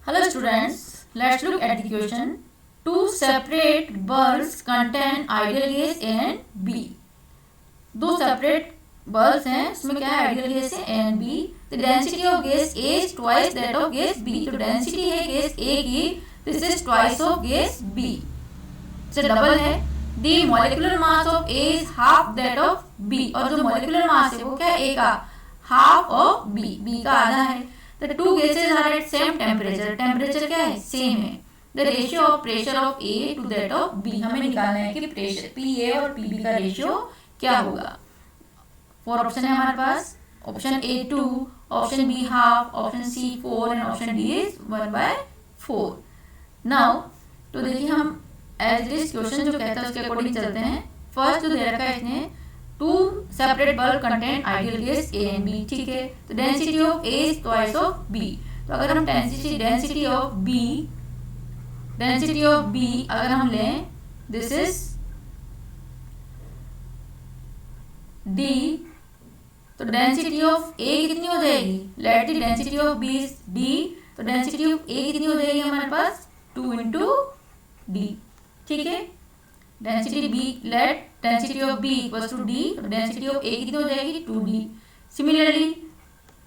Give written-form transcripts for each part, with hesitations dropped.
Hello students, let's look at the question. Two separate bulbs contain ideal gas A and B. दो separate bulbs हैं, उसमें क्या है ideal gas है A and B. The density of gas A is twice that of gas B. तो density है gas A की, this is twice of gas B. से double है. The molecular mass of A is half that of B. और जो molecular mass है वो क्या है A का half of B. B का आधा है. The two gases are at same temperature. Temperature क्या है सेम है. The ratio of pressure of A to that of B. हमें निकालना है कि प्रेशर PA और PB का रेशियो क्या होगा. 4 ऑप्शन है हमारे पास. Option A 2, option B half, option C 4 and option D is 1/4. Now तो देखिए हम एज दिस क्वेश्चन जो कहता है उसके अकॉर्डिंग चलते हैं. फर्स्ट जो दे रखा है इसने two separate bulb content ideal gas A and B. ठीक है, तो density of A is twice of B. तो अगर हम डेंसिटी ऑफ बी अगर हम लें, दिस इज डी. तो डेंसिटी ऑफ ए कितनी हो जाएगी? Let the density of B is D. तो डेंसिटी ऑफ ए कितनी हो जाएगी हमारे पास 2 into डी. ठीक है, density B let density of B equals to D. तो डेंसिटी ऑफ ए कितनी हो जाएगी 2d. सिमिलरली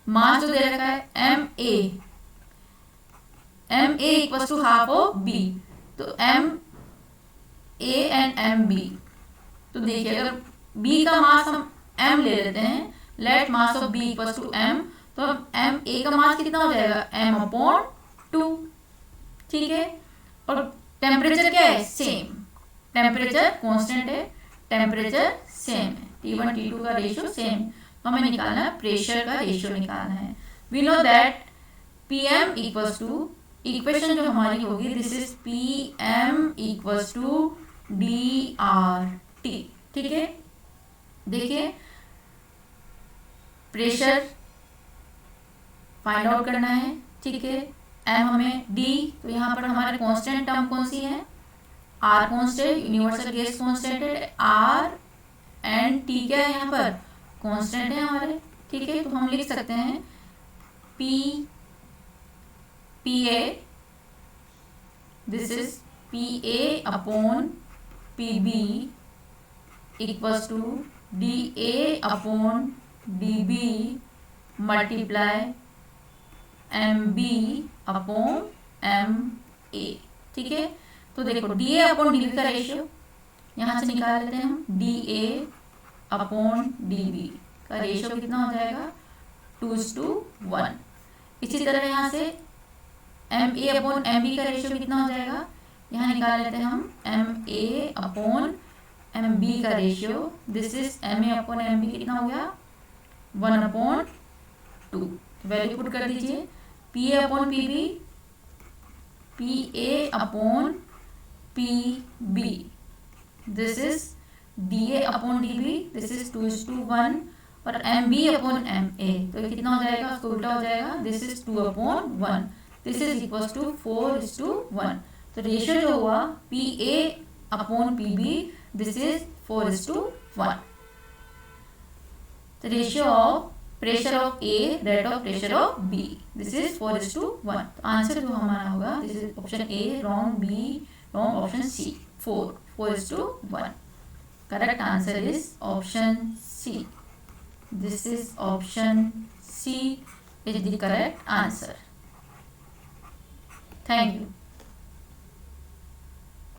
मास जो दे रखा है M A equals to half of B. तो M A and M B. तो देखिए अगर बी का मास हम एम ले लेते हैं, let mass of B equals to M, तो एम ए का मास कितना हो जाएगा m/2. ठीक है, और टेम्परेचर क्या है सेम. टेम्परेचर कांस्टेंट है, टेम्परेचर सेम है, T1 T2 का रेशियो सेम. तो हमें निकालना है प्रेशर का रेशियो निकालना है. We know that PM equals to, equation जो हमारी होगी this is PM equals to DRT. ठीक है, देखिए प्रेशर फाइंड आउट करना है. ठीक है, M हमें D, तो यहाँ पर हमारे कांस्टेंट टर्म कौन सी है? R constant, universal gas constant है R, एंड T क्या है यहाँ पर कांस्टेंट है हमारे. ठीक है, तो हम लिख सकते हैं PA, this is PA/PB equals to DA/DB multiply MB/MA. ठीक है, तो देखो DA/DB का रेशियो यहाँ से निकाल लेते हैं हम. DA/DB का रेशियो कितना हो जाएगा 2:1. इसी तरह यहाँ से MA/MB का रेशियो कितना हो जाएगा, यहाँ निकाल लेते हैं हम MA/MB का रेशियो. दिस इज MA/MB कितना हो गया 1/2. वैल्यू पुट कर दीजिए. PA/PB, PA/PB, this is DA/DB, this is 2:1, और MB/MA तो कितना हो जाएगा, उसको उल्टा हो जाएगा. This is 2/1, this is equals to 4:1. तो रेशियो जो हुआ PA/PB, this is 4:1. The ratio of pressure of A that of pressure of B, this is 4:1. तो आंसर जो हमारा होगा this is option A wrong, B wrong, option C 4:1. Correct answer is option C. This is option C is the correct answer. Thank you.